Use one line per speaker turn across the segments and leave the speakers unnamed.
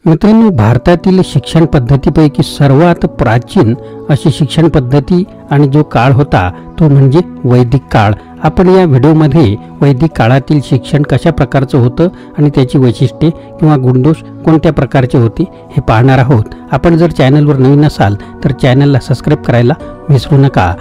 मित्रांनो, भारतातील शिक्षण पद्धतीपैकी सर्वात प्राचीन अशी शिक्षण पद्धती आणि जो काळ होता तो म्हणजे वैदिक काळ. आपण या व्हिडिओमध्ये वैदिक काळातील शिक्षण कशा प्रकारचं होतं आणि त्याची वैशिष्ट्ये किंवा गुणदोष कोणत्या प्रकारचे होते हे पाहणार आहोत. आपण जर चॅनलवर नवीन असाल तर चॅनलला सबस्क्राईब करायला विसरू नका.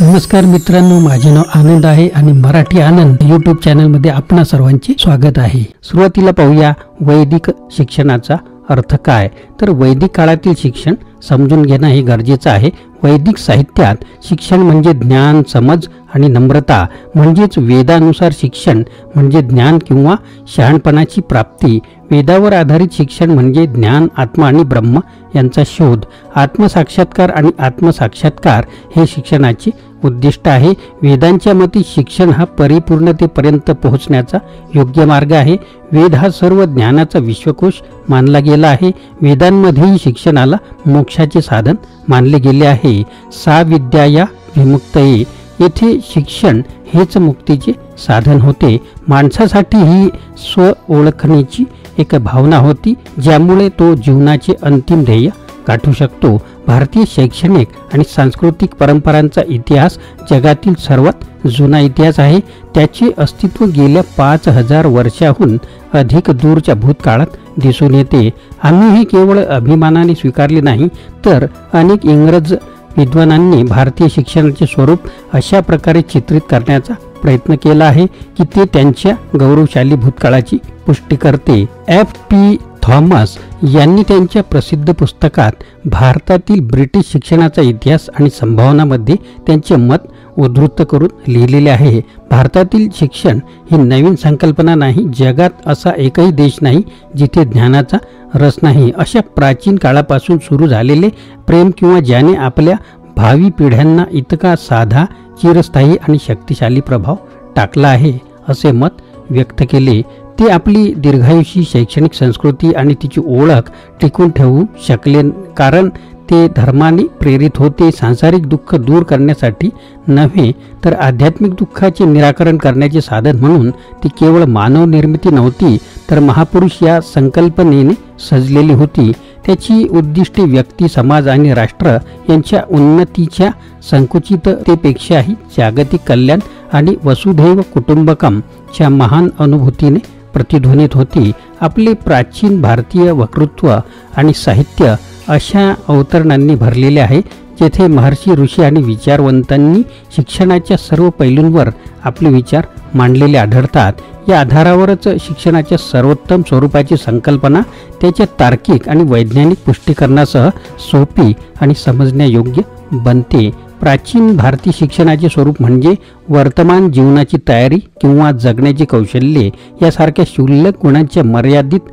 नमस्कार मित्रांनो, माझे नाव आनंद आहे आणि मराठी आनंद यूट्यूब चॅनलमध्ये आपणा सर्वांचे स्वागत आहे. सुरुवातीला पाहूया वैदिक शिक्षणाचा अर्थ काय. तर वैदिक काळातील शिक्षण समजून घेणं हे गरजेचं आहे. वैदिक साहित्यात शिक्षण म्हणजे ज्ञान, समज आणि नम्रता, म्हणजेच वेदानुसार शिक्षण म्हणजे ज्ञान किंवा शहाणपणाची प्राप्ती. वेदावर आधारित शिक्षण म्हणजे ज्ञान, आत्मा आणि ब्रह्म यांचा शोध. आत्मसाक्षात्कार आणि आत्मसाक्षात्कार हे शिक्षणाचे उद्दिष्ट आहे. वेदांच्या मते शिक्षण हा परिपूर्णतेपर्यंत पोहोचण्याचा योग्य मार्ग आहे. वेद हा सर्व ज्ञानाचा विश्वकोश मानला गेला आहे. वेदांमध्येही शिक्षणाला मोक्षाचे साधन मानले गेले आहे. सा विद्या विमुक्तये, येथे शिक्षण हेच मुक्तीचे साधन होते. माणसासाठी ही स्व ओळखण्याची एक भावना होती, ज्यामुळे तो जीवनाचे अंतिम ध्येय गाठू शकतो. भारतीय शैक्षणिक आणि सांस्कृतिक परंपरांचा इतिहास जगातील सर्वात जुना इतिहास आहे. त्याचे अस्तित्व गेल्या 5000 वर्षाहून अधिक दूरच्या भूतकाळात दिसून येते. आम्ही हे केवळ अभिमानाने स्वीकारले नाही, तर अनेक इंग्रज विद्वानांनी भारतीय शिक्षणाचे स्वरूप अशा प्रकारे चित्रित करण्याचा प्रयत्न केला आहे की ते त्यांच्या गौरवशाली भूतकाळाची पुष्टी करते. F.P. थॉमस यांनी त्यांच्या प्रसिद्ध पुस्तकात भारतातील ब्रिटिश शिक्षणाचा इतिहास आणि संभावनामध्ये त्यांचे मत उद्धृत करून लिहिलेले आहे. भारतातील शिक्षण ही नवीन संकल्पना नाही. जगात असा एकही देश नाही जिथे ज्ञानाचा रस नाही. अशा प्राचीन काळापासून सुरू झालेले प्रेम किंवा ज्याने आपल्या भावी पिढ्यांना इतका साधा, चिरस्थायी आणि शक्तिशाली प्रभाव टाकला आहे, असे मत व्यक्त केले. ते आपली दीर्घायुषी शैक्षणिक संस्कृती आणि तिची ओळख टिकून ठेवू शकले कारण ते धर्माने प्रेरित होते. सांसारिक दुःख दूर करण्यासाठी नव्हे तर आध्यात्मिक दुःखाचे निराकरण करण्याचे साधन म्हणून ती केवळ मानव निर्मिती नव्हती, तर महापुरुष या संकल्पनेने सजलेली होती. त्याची उद्दिष्टे व्यक्ती, समाज आणि राष्ट्र यांच्या उन्नतीच्या संकुचिततेपेक्षाही जागतिक कल्याण आणि वसुधैव कुटुंबकमच्या महान अनुभूतीने प्रतिध्वनित होती. आपले प्राचीन भारतीय वक्तृत्व आणि साहित्य अशा अवतरणांनी भरलेले आहे, जेथे महर्षी, ऋषी आणि विचारवंतांनी शिक्षणाच्या सर्व पैलूंवर आपले विचार मांडलेले आढळतात. या आधारावरच शिक्षणाच्या सर्वोत्तम स्वरूपाची संकल्पना त्याच्या तार्किक आणि वैज्ञानिक पुष्टीकरणासह सोपी आणि समजण्यायोग्य बनते. प्राचीन भारतीय शिक्षणाचे स्वरूप म्हणजे वर्तमान जीवनाची तयारी किंवा जगण्याची कौशल्ये यासारख्या क्षुल्लक गुणांच्या मर्यादित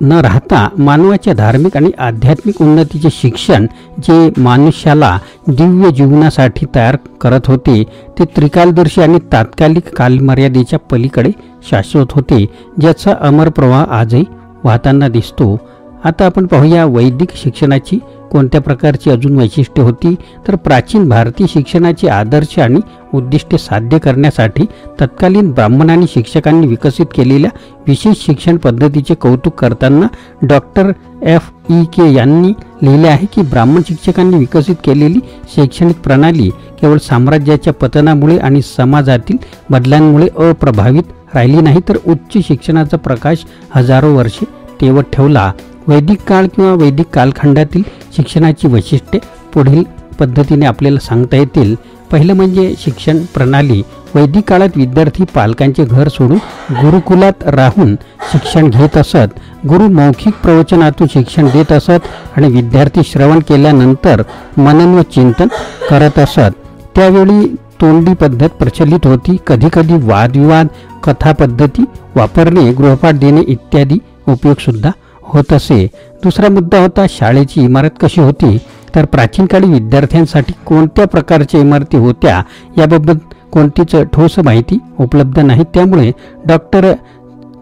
न राहता मानवाच्या धार्मिक आणि आध्यात्मिक उन्नतीचे शिक्षण, जे मनुष्याला दिव्य जीवनासाठी तयार करत होते. ते त्रिकालदर्शी आणि तात्कालिक कालमर्यादेच्या पलीकडे शाश्वत होते, ज्याचा अमर प्रवाह आजही वाहताना दिसतो. आता आपण पाहूया वैदिक शिक्षणाची कोणत्या प्रकारची अजून वैशिष्ट्ये होती. तर प्राचीन भारतीय शिक्षणाचे आदर्श आणि उद्दिष्टे साध्य करण्यासाठी तत्कालीन ब्राह्मणांनी शिक्षकांनी विकसित केलेल्या विशेष शिक्षण पद्धतीचे कौतुक करताना डॉक्टर F.E.K. यांनी लिहिले आहे की ब्राह्मण शिक्षकांनी विकसित केलेली शैक्षणिक प्रणाली केवळ साम्राज्याच्या पतनामुळे आणि समाजातील बदलांमुळे अप्रभावित राहिली नाही, तर उच्च शिक्षणाचा प्रकाश हजारो वर्षे तेवत ठेवला. वैदिक काळ किंवा वैदिक कालखंडातील शिक्षणाची वैशिष्ट्ये पुढील पद्धतीने आपल्याला सांगता येतील. पहिलं म्हणजे शिक्षण प्रणाली. वैदिक काळात विद्यार्थी पालकांचे घर सोडून गुरुकुलात राहून शिक्षण घेत असत. गुरु मौखिक प्रवचनातून शिक्षण देत असत आणि विद्यार्थी श्रवण केल्यानंतर मनन व चिंतन करत असत. त्यावेळी तोंडी पद्धत प्रचलित होती. कधीकधी वादविवाद, कथा पद्धती वापरणे, गृहपाठ देणे इत्यादी उपयोग सुद्धा होत असे. दुसरा मुद्दा होता शाळेची इमारत कशी होती. तर प्राचीन काळी विद्यार्थ्यांसाठी कोणत्या प्रकारच्या इमारती होत्या याबाबत कोणतीच ठोस माहिती उपलब्ध नाही. त्यामुळे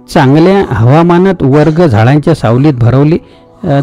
चांगल्या हवामानात वर्ग झाडांच्या सावलीत भरवले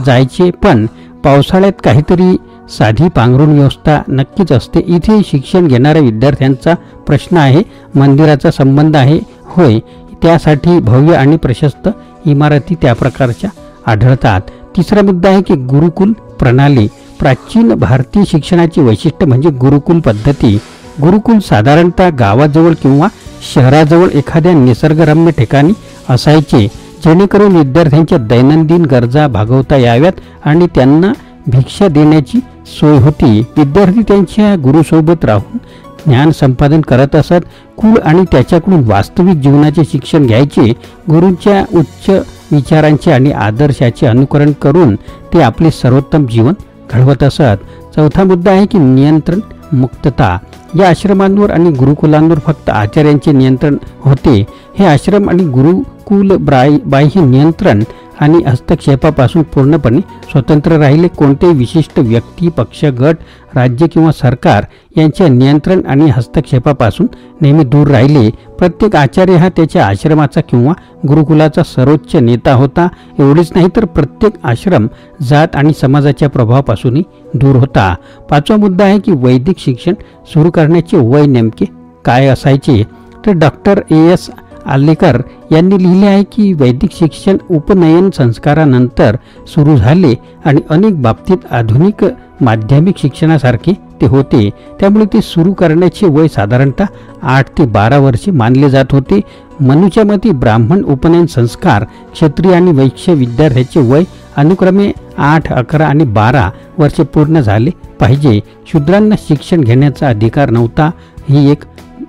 जायचे, पण पावसाळ्यात काहीतरी साधी पांघरुण व्यवस्था नक्कीच असते. इथे शिक्षण घेणाऱ्या विद्यार्थ्यांचा प्रश्न आहे, मंदिराचा संबंध आहे. होय, त्यासाठी भव्य आणि प्रशस्त इमारती त्या प्रकारच्या आढळतात. तिसरा मुद्दा आहे की गुरुकुल प्रणाली. प्राचीन भारतीय शिक्षणाची वैशिष्ट्य म्हणजे गुरुकुल पद्धती. गुरुकुल साधारणतः गावाजवळ किंवा शहराजवळ एखाद्या निसर्गरम्य ठिकाणी असायचे, जेणेकरून विद्यार्थ्यांच्या दैनंदिन गरजा भागवता याव्यात आणि त्यांना भिक्षा देण्याची सोय होती. विद्यार्थी त्यांच्या गुरुसोबत राहून ज्ञान संपादन करत असत. कुळ आणि त्याच्याकडून वास्तविक जीवनाचे शिक्षण घ्यायचे. गुरूंच्या उच्च विचारांचे आणि आदर्शाचे अनुकरण करून ते आपले सर्वोत्तम जीवन घडवत असत. चौथा मुद्दा आहे की नियंत्रण मुक्तता. या आश्रमांवर आणि गुरुकुलांवर फक्त आचार्यांचे नियंत्रण होते. हे आश्रम आणि गुरुकुल बाह्य नियंत्रण आणि हस्तक्षेपापासून पूर्णपणे स्वतंत्र राहिले. कोणतेही विशिष्ट व्यक्ती, पक्ष, गट, राज्य किंवा सरकार यांच्या नियंत्रण आणि हस्तक्षेपापासून नेहमी दूर राहिले. प्रत्येक आचार्य हा त्याच्या आश्रमाचा किंवा गुरुकुलाचा सर्वोच्च नेता होता. एवढेच नाही तर प्रत्येक आश्रम जात आणि समाजाच्या प्रभावापासूनही दूर होता. पाचवा मुद्दा आहे की वैदिक शिक्षण सुरू करण्याचे वय नेमके काय असायचे. तर डॉक्टर A.S. आलेकर यांनी लिहिले आहे की वैदिक शिक्षण उपनयन संस्कारानंतर सुरू झाले आणि अनेक बाबतीत आधुनिक माध्यमिक शिक्षणासारखे ते होते. त्यामुळे ते सुरू करण्याचे वय साधारणतः 8 ते 12 वर्षे मानले जात होते. मनुच्या मते ब्राह्मण उपनयन संस्कार, क्षत्रिय आणि वैश्य विद्यार्थ्याचे वय अनुक्रमे 8, 11 आणि 12 वर्षे पूर्ण झाले पाहिजे. शूद्रांना शिक्षण घेण्याचा अधिकार नव्हता. ही एक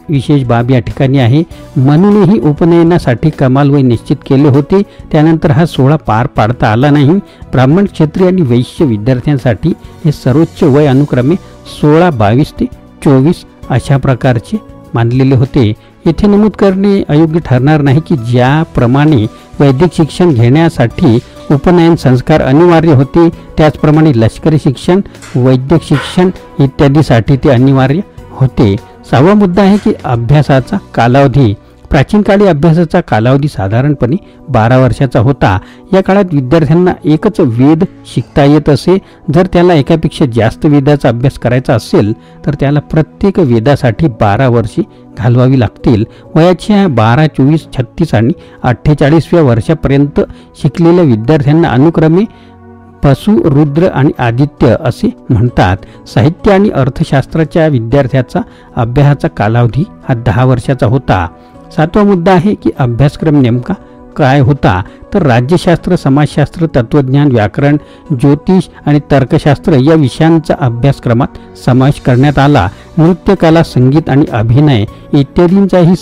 विशेष बाब या ठिकाणी आहे. म्हणूनही उपनयनासाठी कमाल वय निश्चित केले होते. त्यानंतर हा सोहळा पार पाडता आला नाही. ब्राह्मण, क्षत्रिय आणि वैश्य विद्यार्थ्यांसाठी हे सर्वोच्च वय अनुक्रमे 16, 22 ते 24 अशा प्रकारचे मानलेले होते. येथे नमूद करणे अयोग्य ठरणार नाही की ज्याप्रमाणे वैदिक शिक्षण घेण्यासाठी उपनयन संस्कार अनिवार्य होते, त्याचप्रमाणे लष्करी शिक्षण, वैद्यक शिक्षण इत्यादीसाठी ते अनिवार्य होते. 6वा मुद्दा आहे की अभ्यासाचा कालावधी. प्राचीन काळी अभ्यासाचा कालावधी साधारणपणे 12 वर्षाचा होता. या काळात विद्यार्थ्यांना एकच वेद शिकता येत असे. जर त्याला एकापेक्षा जास्त वेदाचा अभ्यास करायचा असेल तर त्याला प्रत्येक वेदासाठी 12 वर्षे घालवावी लागतील. वयाच्या 12, 24, 36 आणि 48व्या वर्षापर्यंत शिकलेल्या विद्यार्थ्यांना अनुक्रमे पशु, रुद्र आणि आदित्य असे म्हणतात. साहित्य आणि अर्थशास्त्राच्या विद्यार्थ्याचा अभ्यासाचा कालावधी हा 10 वर्षाचा होता. 7वा मुद्दा आहे की अभ्यासक्रम नेमका काय होता. तर राज्यशास्त्र, समाजशास्त्र, तत्वज्ञान, व्याकरण, ज्योतिष आणि तर्कशास्त्र या विषयांचा अभ्यासक्रमात समावेश करण्यात आला. नृत्यकला, संगीत आणि अभिनय इत्यादींचाही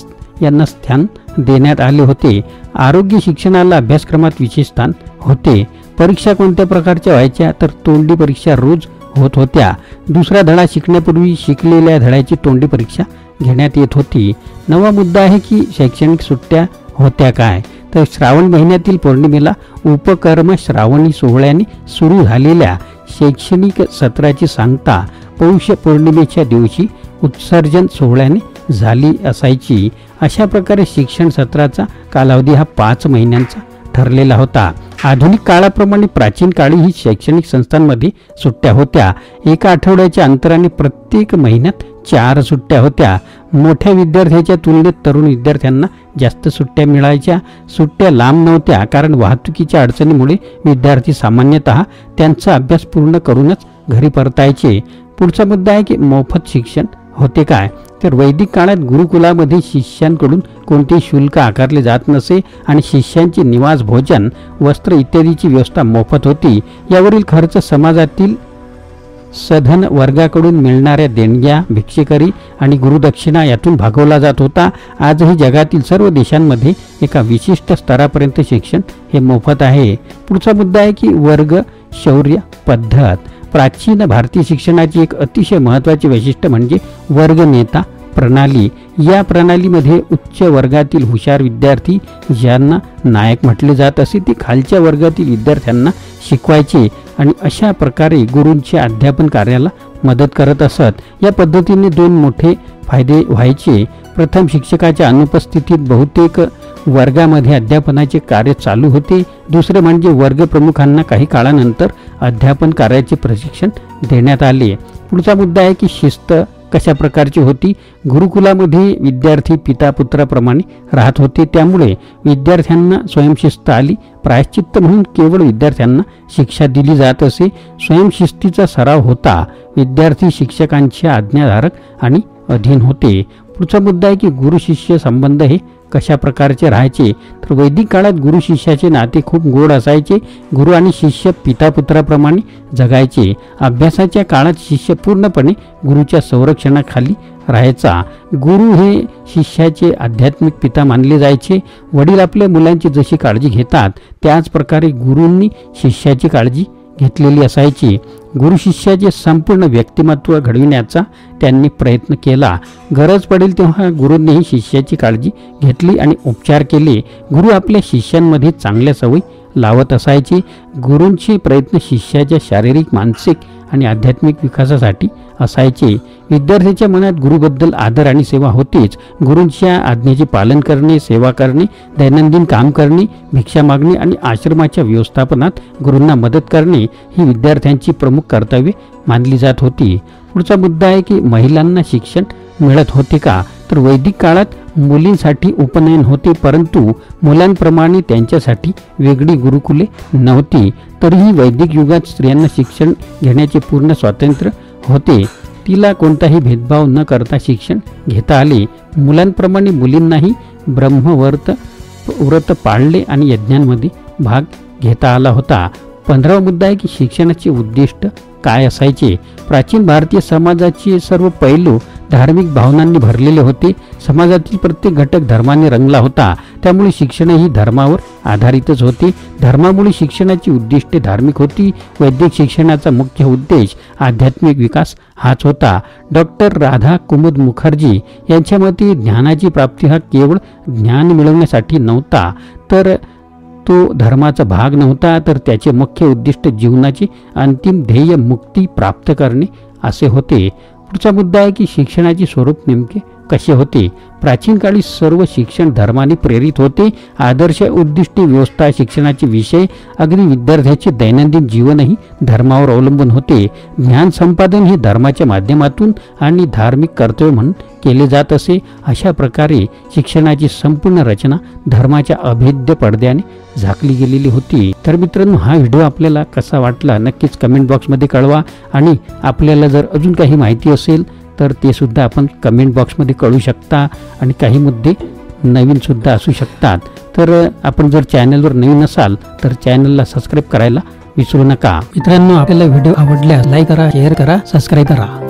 यांना स्थान देण्यात आले होते. आरोग्य शिक्षणाला अभ्यासक्रमात विशेष स्थान होते. परीक्षा कोणत्या प्रकारच्या व्हायच्या. तर तोंडी परीक्षा रोज होत होत्या. दुसरा धडा शिकण्यापूर्वी शिकलेल्या धड्याची तोंडी परीक्षा घेण्यात येत होती. 9वा मुद्दा आहे की शैक्षणिक सुट्ट्या होत्या काय. तर श्रावण महिन्यातील पौर्णिमेला उपकर्म श्रावणी सोहळ्याने सुरू झालेल्या शैक्षणिक सत्राची सांगता पौष पौर्णिमेच्या दिवशी उत्सर्जन सोहळ्याने झाली असायची. अशा प्रकारे शिक्षण सत्राचा कालावधी हा 5 महिन्यांचा ठरलेला होता. आधुनिक काळाप्रमाणे प्राचीन काळी ही शैक्षणिक संस्थांमध्ये सुट्ट्या होत्या. एका आठवड्याच्या अंतराने प्रत्येक महिन्यात 4 सुट्ट्या होत्या. मोठ्या विद्यार्थ्याच्या तुलनेत तरुण विद्यार्थ्यांना जास्त सुट्ट्या मिळायच्या. सुट्ट्या लांब नव्हत्या कारण वाहतुकीच्या अडचणीमुळे विद्यार्थी सामान्यतः त्यांचा अभ्यास पूर्ण करूनच घरी परतायचे. पुढचा मुद्दा आहे की मोफत शिक्षण होते काय. तर वैदिक काळात गुरुकुलामध्ये शिष्यांकडून कोणतेही शुल्क आकारले जात नसे आणि शिष्यांचे निवास, भोजन, वस्त्र इत्यादीची व्यवस्था मोफत होती. यावरील खर्च समाजातील सधन वर्गाकडून मिळणाऱ्या देणग्या, भिक्षेकरी आणि गुरुदक्षिणा यातून भागवला जात होता. आजही जगातील सर्व देशांमध्ये एका विशिष्ट स्तरापर्यंत शिक्षण हे मोफत आहे. पुढचा मुद्दा आहे की वर्ग शौर्य पद्धत. प्राचीन भारतीय शिक्षणाची एक अतिशय महत्त्वाचे वैशिष्ट्य म्हणजे वर्गनेता प्रणाली. या प्रणालीमध्ये उच्च वर्गातील हुशार विद्यार्थी ज्यांना नायक म्हटले जात असे ते खालच्या वर्गातील विद्यार्थ्यांना शिकवायचे आणि अशा प्रकारे गुरूंच्या अध्यापन कार्याला मदत करत असत. या पद्धतीने 2 मोठे फायदे व्हायचे. प्रथम, शिक्षकाच्या अनुपस्थितीत बहुतेक वर्गामध्ये अध्यापनाचे कार्य चालू होते. दुसरे म्हणजे वर्गप्रमुखांना काही काळानंतर अध्यापन कार्याचे प्रशिक्षण देण्यात आले। पुढचा मुद्दा आहे की शिस्त कशा प्रकारची होती। गुरुकुलामध्ये विद्यार्थी पिता पुत्राप्रमाणे राहत होते, त्यामुळे विद्यार्थ्यांना स्वयंशिस्त आली। प्रायश्चित्त म्हणून केवळ विद्यार्थ्यांना शिक्षा दिली जात असे। स्वयंशिस्तीचा सराव होता। विद्यार्थी शिक्षकांच्या आज्ञाधारक आणि अधीन होते। पुढचा मुद्दा आहे की गुरु शिष्य संबंध हे कशा प्रकारचे राहायचे। तर वैदिक काळात गुरु शिष्याचे नाते खूप गोड असायचे। गुरु आणि शिष्य पिता पुत्राप्रमाणे जगायचे। अभ्यासाच्या काळात शिष्य पूर्णपणे गुरुच्या संरक्षणाखाली राहायचा। गुरु हे शिष्याचे आध्यात्मिक पिता मानले जायचे। वडील आपल्या मुलांची जशी काळजी घेतात त्याच प्रकारे गुरूंनी शिष्याची काळजी घेतलेली असायची। गुरु शिष्याचे संपूर्ण व्यक्तिमत्व घडविण्याचा त्यांनी प्रयत्न केला। गरज पडेल तेव्हा गुरूंनीही शिष्याची काळजी घेतली आणि उपचार केले। गुरु आपल्या शिष्यांमध्ये चांगल्या सवयी लावत असायचे। गुरूंचे प्रयत्न शिष्याच्या शारीरिक, मानसिक आणि आध्यात्मिक विकासासाठी असायचे। विद्यार्थ्याच्या मनात गुरुबद्दल आदर आणि सेवा होतीच। गुरूंच्या आज्ञेचे पालन करणे, सेवा करणे, दैनंदिन काम करणे, भिक्षा मागणे आणि आश्रमाच्या व्यवस्थापनात गुरूंना मदत करणे ही विद्यार्थ्यांची प्रमुख कर्तव्ये मानली जात होती। पुढचा मुद्दा आहे की महिलांना शिक्षण मिळत होते का। तर वैदिक काळात मुलींसाठी उपनयन होते, परंतु मुलांप्रमाणे त्यांच्यासाठी वेगळी गुरुकुले नव्हती। तरीही वैदिक युगात स्त्रियांना शिक्षण घेण्याचे पूर्ण स्वातंत्र्य होते। तिला कोणताही भेदभाव न करता शिक्षण घेता आले। मुलांप्रमाणे मुलींनाही व्रत पाळले आणि यज्ञांमध्ये भाग घेता आला होता। 15वा मुद्दा आहे की शिक्षणाचे उद्दिष्ट काय असायचे। प्राचीन भारतीय समाजाचे सर्व पैलू धार्मिक भावनांनी भरलेले होते। समाजातील प्रत्येक घटक धर्माने रंगला होता, त्यामुळे शिक्षणही धर्मावर आधारितच होते। धर्मामुळे शिक्षणाची उद्दिष्टे धार्मिक होती। वैदिक शिक्षणाचा मुख्य उद्देश आध्यात्मिक विकास हाच होता। डॉक्टर राधा कुमुद मुखर्जी यांच्या मते ज्ञानाची प्राप्ती हा केवळ ज्ञान मिळवण्यासाठी नव्हता, तर तो धर्माचा भाग नव्हता, तर त्याचे मुख्य उद्दिष्ट जीवनाचे अंतिम ध्येय मुक्ती प्राप्त करणे असे होते। पुढचा मुद्दा आहे की शिक्षणाचे स्वरूप नेमके कसे होते। प्राचीन काळी सर्व शिक्षण धर्माने प्रेरित होते। आदर्श, उद्दिष्टे, व्यवस्था, शिक्षणाचे विषय, अगदी विद्यार्थ्याचे दैनंदिन जीवनही धर्मावर अवलंबून होते। ज्ञान संपादन हे धर्माच्या माध्यमातून आणि धार्मिक कर्तव्य म्हणून केले जात असे। अशा प्रकारे शिक्षणाची संपूर्ण रचना धर्माच्या अभेद्य पडद्याने झाकली गेलेली होती। तर मित्रांनो, हा व्हिडिओ आपल्याला कसा वाटला नक्कीच कमेंट बॉक्समध्ये कळवा, आणि आपल्याला जर अजून काही माहिती असेल तर ते सुद्धा आपण कमेंट बॉक्समध्ये कळू शकता, आणि काही मुद्दे नवीन सुद्धा असू शकतात। तर आपण जर चॅनलवर नवीन असाल तर चॅनलला सबस्क्राईब करायला विसरू नका। मित्रांनो, आपल्याला व्हिडिओ आवडल्यास लाईक करा, शेअर करा, सबस्क्राईब करा।